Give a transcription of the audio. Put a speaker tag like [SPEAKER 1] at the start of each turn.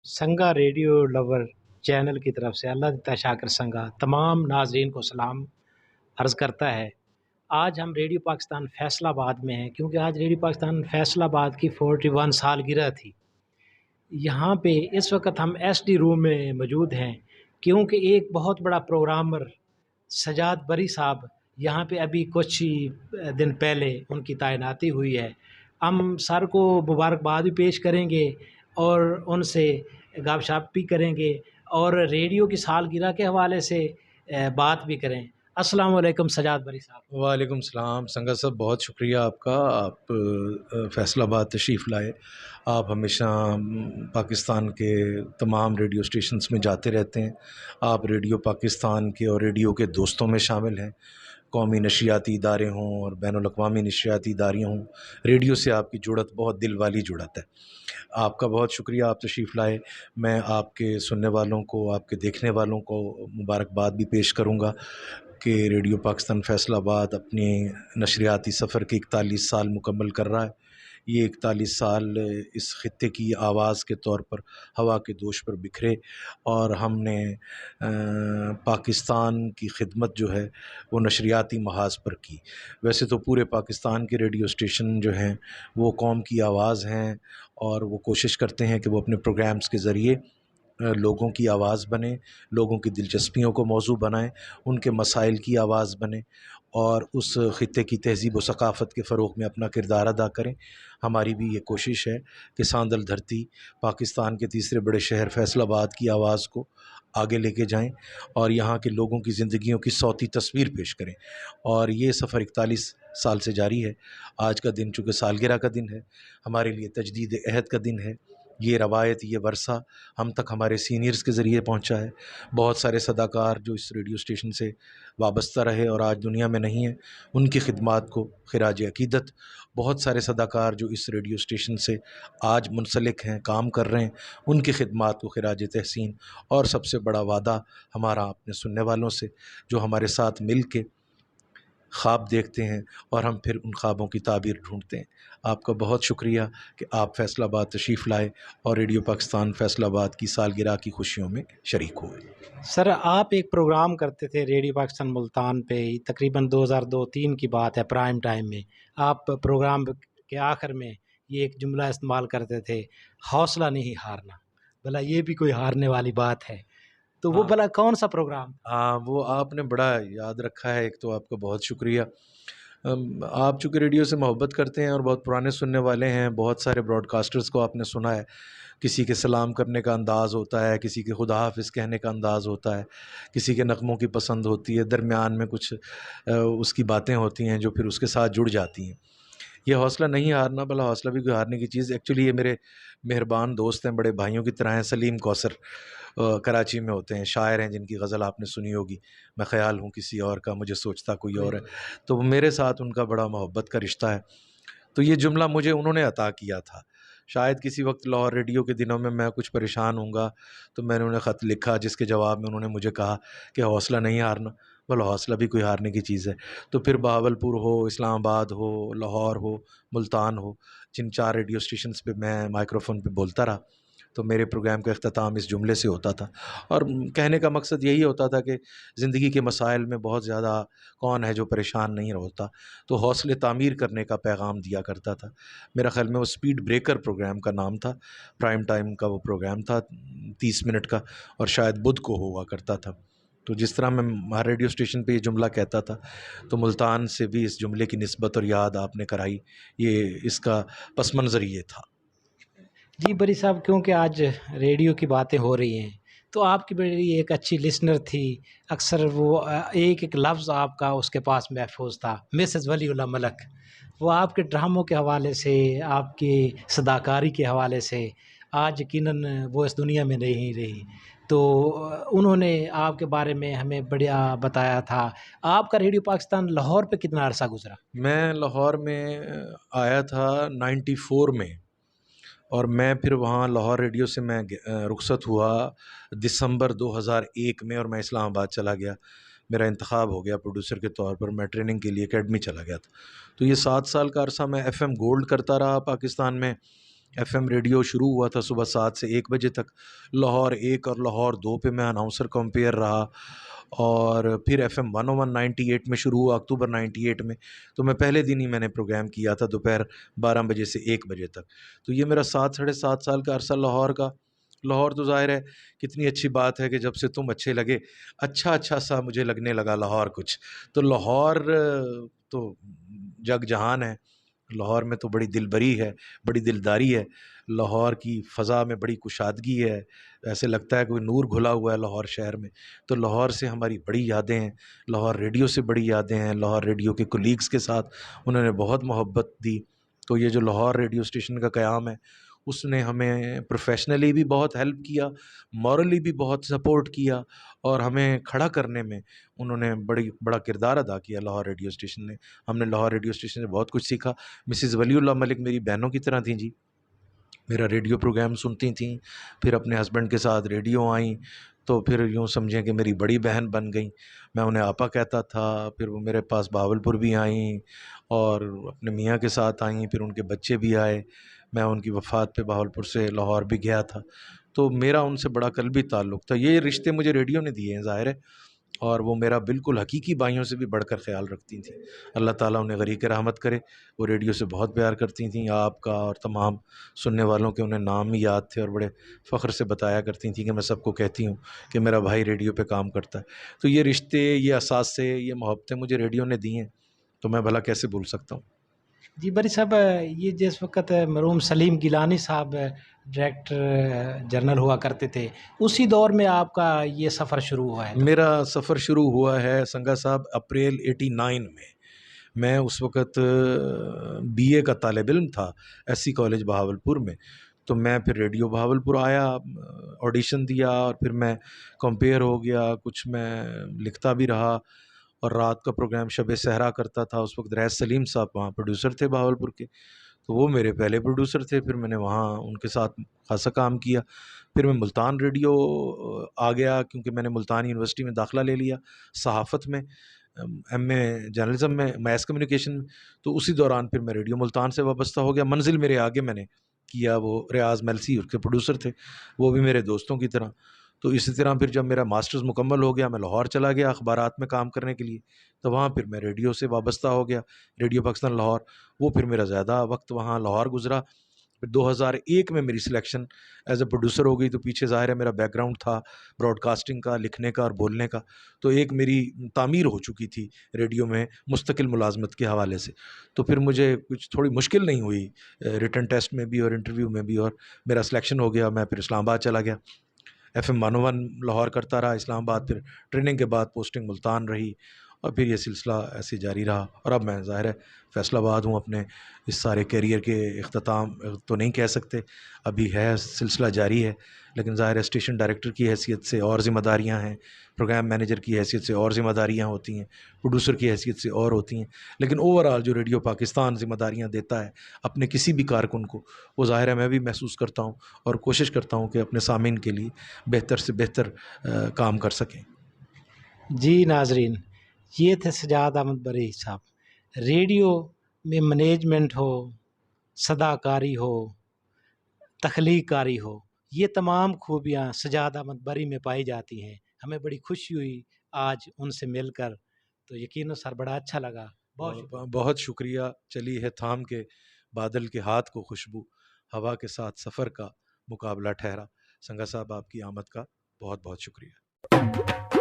[SPEAKER 1] سنگا radio lower channel کی طرف سے اللہ دتا شاکر سنگا تمام ناظرین کو سلام عرض کرتا ہے۔ آج ہم ریڈیو پاکستان فیصل آباد میں ہیں کیونکہ آج ریڈیو پاکستان فیصل آباد کی 41 سالگرہ تھی۔ یہاں پہ اس وقت ہم ایس ڈی روم میں موجود ہیں کیونکہ ایک بہت بڑا پروگرامر سجاد بری صاحب یہاں پہ ابھی کچھ ہی دن پہلے ان کی تعیناتی ہوئی ہے۔ ہم سر کو مبارکباد بھی پیش کریں گے اور ان سے گپ شپ بھی کریں گے اور ریڈیو کی سالگرہ کے حوالے سے بات بھی کریں۔ السلام علیکم سجاد بری صاحب۔
[SPEAKER 2] وعلیکم السلام سنگا صاحب، بہت شکریہ آپ کا، آپ فیصل آباد تشریف لائے۔ آپ ہمیشہ پاکستان کے تمام ریڈیو اسٹیشنز میں جاتے رہتے ہیں۔ آپ ریڈیو پاکستان کے اور ریڈیو کے دوستوں میں شامل ہیں، قومی نشریاتی ادارے ہوں اور بین الاقوامی نشریاتی ادارے ہوں، ریڈیو سے آپ کی جڑت بہت دل والی جڑت ہے۔ آپ کا بہت شکریہ، آپ تشریف لائے۔ میں آپ کے سننے والوں کو، آپ کے دیکھنے والوں کو مبارکباد بھی پیش کروں گا کہ ریڈیو پاکستان فیصل آباد اپنے نشریاتی سفر کے 41 سال مکمل کر رہا ہے۔ یہ 41 سال اس خطے کی آواز کے طور پر ہوا کے دوش پر بکھرے اور ہم نے پاکستان کی خدمت جو ہے وہ نشریاتی محاذ پر کی۔ ویسے تو پورے پاکستان کے ریڈیو اسٹیشن جو ہیں وہ قوم کی آواز ہیں اور وہ کوشش کرتے ہیں کہ وہ اپنے پروگرامز کے ذریعے لوگوں کی آواز بنیں، لوگوں کی دلچسپیوں کو موضوع بنائیں، ان کے مسائل کی آواز بنیں اور اس خطے کی تہذیب و ثقافت کے فروغ میں اپنا کردار ادا کریں۔ ہماری بھی یہ کوشش ہے کہ ساندل دھرتی پاکستان کے تیسرے بڑے شہر فیصل آباد کی آواز کو آگے لے کے جائیں اور یہاں کے لوگوں کی زندگیوں کی صوتی تصویر پیش کریں، اور یہ سفر 41 سال سے جاری ہے۔ آج کا دن چونکہ سالگرہ کا دن ہے، ہمارے لیے تجدید عہد کا دن ہے۔ یہ روایت، یہ ورثہ ہم تک ہمارے سینئرز کے ذریعے پہنچا ہے۔ بہت سارے صداکار جو اس ریڈیو اسٹیشن سے وابستہ رہے اور آج دنیا میں نہیں ہیں، ان کی خدمات کو خراج عقیدت۔ بہت سارے صداکار جو اس ریڈیو اسٹیشن سے آج منسلک ہیں، کام کر رہے ہیں، ان کی خدمات کو خراج تحسین۔ اور سب سے بڑا وعدہ ہمارا اپنے سننے والوں سے، جو ہمارے ساتھ مل کے خواب دیکھتے ہیں اور ہم پھر ان خوابوں کی تعبیر ڈھونڈتے ہیں۔ آپ کا بہت شکریہ کہ آپ فیصل آباد تشریف لائے اور ریڈیو پاکستان فیصل آباد کی سالگرہ کی خوشیوں میں شریک ہوئے۔
[SPEAKER 1] سر آپ ایک پروگرام کرتے تھے ریڈیو پاکستان ملتان پہ، تقریباً 2002-03 کی بات ہے، پرائم ٹائم میں آپ پروگرام کے آخر میں یہ ایک جملہ استعمال کرتے تھے، حوصلہ نہیں ہارنا۔ بھلا یہ بھی کوئی ہارنے والی بات ہے؟ تو وہ بھلا کون سا پروگرام؟
[SPEAKER 2] ہاں، وہ آپ نے بڑا یاد رکھا ہے، ایک تو آپ کا بہت شکریہ۔ آپ چونکہ ریڈیو سے محبت کرتے ہیں اور بہت پرانے سننے والے ہیں، بہت سارے براڈ کاسٹرز کو آپ نے سنا ہے۔ کسی کے سلام کرنے کا انداز ہوتا ہے، کسی کے خدا حافظ کہنے کا انداز ہوتا ہے، کسی کے نغموں کی پسند ہوتی ہے، درمیان میں کچھ اس کی باتیں ہوتی ہیں جو پھر اس کے ساتھ جڑ جاتی ہیں۔ یہ حوصلہ نہیں ہارنا، بھلا حوصلہ بھی کوئی ہارنے کی چیز۔ ایکچولی یہ میرے مہربان دوست ہیں، بڑے بھائیوں کی طرح ہیں۔ سلیم کوثر کراچی میں ہوتے ہیں، شاعر ہیں جن کی غزل آپ نے سنی ہوگی، میں خیال ہوں کسی اور کا، مجھے سوچتا کوئی اور ہے۔ تو میرے ساتھ ان کا بڑا محبت کا رشتہ ہے۔ تو یہ جملہ مجھے انہوں نے عطا کیا تھا۔ شاید کسی وقت لاہور ریڈیو کے دنوں میں کچھ پریشان ہوں گا تو میں نے انہیں خط لکھا، جس کے جواب میں انہوں نے مجھے کہا کہ حوصلہ نہیں ہارنا۔ بھلا حوصلہ بھی کوئی ہارنے کی چیز ہے؟ تو پھر بہاولپور ہو، اسلام آباد ہو، لاہور ہو، ملتان ہو، جن 4 ریڈیو اسٹیشنز پہ میں مائکروفون پہ بولتا رہا، تو میرے پروگرام کا اختتام اس جملے سے ہوتا تھا، اور کہنے کا مقصد یہی ہوتا تھا کہ زندگی کے مسائل میں بہت زیادہ کون ہے جو پریشان نہیں ہوتا، تو حوصلے تعمیر کرنے کا پیغام دیا کرتا تھا۔ میرا خیال میں وہ سپیڈ بریکر پروگرام کا نام تھا، پرائم ٹائم کا وہ پروگرام تھا 30 منٹ کا، اور شاید بدھ کو ہوا کرتا تھا۔ تو جس طرح میں ہر ریڈیو اسٹیشن پہ یہ جملہ کہتا تھا، تو ملتان سے بھی اس جملے کی نسبت اور یاد آپ نے کرائی، یہ اس کا پس منظر یہ تھا۔
[SPEAKER 1] جی بری صاحب، کیونکہ آج ریڈیو کی باتیں ہو رہی ہیں تو آپ کی بڑی ایک اچھی لسنر تھی، اکثر وہ ایک ایک لفظ آپ کا اس کے پاس محفوظ تھا، مسز ولی اللہ ملک۔ وہ آپ کے ڈراموں کے حوالے سے، آپ کی صداکاری کے حوالے سے آج یقیناً وہ اس دنیا میں نہیں رہی، تو انہوں نے آپ کے بارے میں ہمیں بڑا بتایا تھا۔ آپ کا ریڈیو پاکستان لاہور پہ کتنا عرصہ گزرا؟
[SPEAKER 2] میں لاہور میں آیا تھا 94 میں، اور میں پھر وہاں لاہور ریڈیو سے میں رخصت ہوا دسمبر 2001 میں، اور میں اسلام آباد چلا گیا۔ میرا انتخاب ہو گیا پروڈیوسر کے طور پر، میں ٹریننگ کے لیے اکیڈمی چلا گیا تھا۔ تو یہ 7 سال کا عرصہ میں ایف ایم گولڈ کرتا رہا پاکستان میں، ایف ایم ریڈیو شروع ہوا تھا صبح 7 سے 1 بجے تک، لاہور 1 اور لاہور 2 پہ میں اناؤنسر کمپیئر رہا، اور پھر ایف ایم 101 98 میں شروع ہوا اکتوبر 98 میں، تو میں پہلے دن ہی میں نے پروگرام کیا تھا دوپہر 12 بجے سے 1 بجے تک. تو یہ میرا 7 ساڑھے 7 سال کا عرصہ لاہور کا. لاہور تو ظاہر ہے کتنی اچھی بات ہے کہ جب سے تم اچھے لگے، اچھا سا مجھے لگنے لگا لاہور کچھ. تو لاہور تو جگ جہان ہے، لاہور میں تو بڑی دلبری ہے، بڑی دلداری ہے، لاہور کی فضا میں بڑی کشادگی ہے، ایسے لگتا ہے کوئی نور گھلا ہوا ہے لاہور شہر میں. تو لاہور سے ہماری بڑی یادیں ہیں، لاہور ریڈیو سے بڑی یادیں ہیں، لاہور ریڈیو کے کولیگز کے ساتھ انہوں نے بہت محبت دی. تو یہ جو لاہور ریڈیو اسٹیشن کا قیام ہے، اس نے ہمیں پروفیشنلی بھی بہت ہیلپ کیا، مورلی بھی بہت سپورٹ کیا، اور ہمیں کھڑا کرنے میں انہوں نے بڑا کردار ادا کیا لاہور ریڈیو اسٹیشن نے. ہم نے لاہور ریڈیو اسٹیشن سے بہت کچھ سیکھا. مسز ولی اللہ ملک میری بہنوں کی طرح تھیں جی، میرا ریڈیو پروگرام سنتی تھیں، پھر اپنے ہسبینڈ کے ساتھ ریڈیو آئیں، تو پھر یوں سمجھیں کہ میری بڑی بہن بن گئیں. میں انہیں آپا کہتا تھا. پھر وہ میرے پاس بہاولپور بھی آئیں اور اپنے میاں کے ساتھ آئیں، پھر ان کے بچے بھی آئے. میں ان کی وفات پہ بہاولپور سے لاہور بھی گیا تھا. تو میرا ان سے بڑا قلبی تعلق تھا. یہ رشتے مجھے ریڈیو نے دیے ہیں ظاہر ہے، اور وہ میرا بالکل حقیقی بھائیوں سے بھی بڑھ کر خیال رکھتی تھیں. اللہ تعالیٰ انہیں غریق رحمت کرے. وہ ریڈیو سے بہت پیار کرتی تھیں، آپ کا اور تمام سننے والوں کے انہیں نام ہی یاد تھے، اور بڑے فخر سے بتایا کرتی تھیں کہ میں سب کو کہتی ہوں کہ میرا بھائی ریڈیو پہ کام کرتا ہے. تو یہ رشتے، یہ اثاثے، یہ محبتیں مجھے ریڈیو نے دی ہیں، تو میں بھلا کیسے بھول سکتا ہوں.
[SPEAKER 1] جی بری صاحب، یہ جس وقت مرحوم سلیم گیلانی صاحب ڈائریکٹر جنرل ہوا کرتے تھے، اسی دور میں آپ کا یہ سفر شروع ہوا ہے؟ تو
[SPEAKER 2] میرا سفر شروع ہوا ہے سنگا صاحب اپریل 89 میں. میں اس وقت بی اے کا طالب علم تھا ایس سی کالج بہاولپور میں. تو میں پھر ریڈیو بہاولپور آیا، آڈیشن دیا، اور پھر میں کمپیئر ہو گیا. کچھ میں لکھتا بھی رہا، اور رات کا پروگرام شب صحرا کرتا تھا. اس وقت ریاض سلیم صاحب وہاں پروڈیوسر تھے بہاولپور کے، تو وہ میرے پہلے پروڈیوسر تھے. پھر میں نے وہاں ان کے ساتھ خاصا کام کیا. پھر میں ملتان ریڈیو آ گیا، کیونکہ میں نے ملتان یونیورسٹی میں داخلہ لے لیا صحافت میں، ایم اے جرنلزم میں، میس کمیونیکیشن میں. تو اسی دوران پھر میں ریڈیو ملتان سے وابستہ ہو گیا. منزل میرے آگے میں نے کیا، وہ ریاض میلسی اس کے پروڈیوسر تھے، وہ بھی میرے دوستوں کی طرح. تو اسی طرح پھر جب میرا ماسٹرز مکمل ہو گیا، میں لاہور چلا گیا اخبارات میں کام کرنے کے لیے. تو وہاں پھر میں ریڈیو سے وابستہ ہو گیا، ریڈیو پاکستان لاہور. وہ پھر میرا زیادہ وقت وہاں لاہور گزرا. پھر 2001 میں میری سلیکشن ایز اے پروڈیوسر ہو گئی. تو پیچھے ظاہر ہے میرا بیک گراؤنڈ تھا براڈ کاسٹنگ کا، لکھنے کا اور بولنے کا. تو ایک میری تعمیر ہو چکی تھی ریڈیو میں مستقل ملازمت کے حوالے سے. تو پھر مجھے کچھ تھوڑی مشکل نہیں ہوئی ریٹن ٹیسٹ میں بھی اور انٹرویو میں بھی، اور میرا سلیکشن ہو گیا. میں پھر اسلام آباد چلا گیا، ایف ایم 101 لاہور کرتا رہا اسلام آباد. پھر ٹریننگ کے بعد پوسٹنگ ملتان رہی، اور پھر یہ سلسلہ ایسے جاری رہا. اور اب میں ظاہر ہے فیصل آباد ہوں. اپنے اس سارے کیریئر کے اختتام تو نہیں کہہ سکتے، ابھی ہے، سلسلہ جاری ہے. لیکن ظاہر ہے اسٹیشن ڈائریکٹر کی حیثیت سے اور ذمہ داریاں ہیں، پروگرام مینیجر کی حیثیت سے اور ذمہ داریاں ہوتی ہیں، پروڈیوسر کی حیثیت سے اور ہوتی ہیں. لیکن اوور آل جو ریڈیو پاکستان ذمہ داریاں دیتا ہے اپنے کسی بھی کارکن کو، وہ ظاہر ہے میں بھی محسوس کرتا ہوں، اور کوشش کرتا ہوں کہ اپنے سامعین کے لیے بہتر سے بہتر کام کر سکیں.
[SPEAKER 1] جی ناظرین، یہ تھے سجاد احمد بری صاحب. ریڈیو میں مینجمنٹ ہو، صداکاری ہو، تخلیق کاری ہو، یہ تمام خوبیاں سجاد احمد بری میں پائی جاتی ہیں. ہمیں بڑی خوشی ہوئی آج ان سے مل کر، تو یقیناً سر بڑا اچھا لگا. بہت شکریہ.
[SPEAKER 2] بہت شکریہ. چلی ہے تھام کے بادل کے ہاتھ کو خوشبو، ہوا کے ساتھ سفر کا مقابلہ ٹھہرا. سنگا صاحب آپ کی آمد کا بہت بہت شکریہ.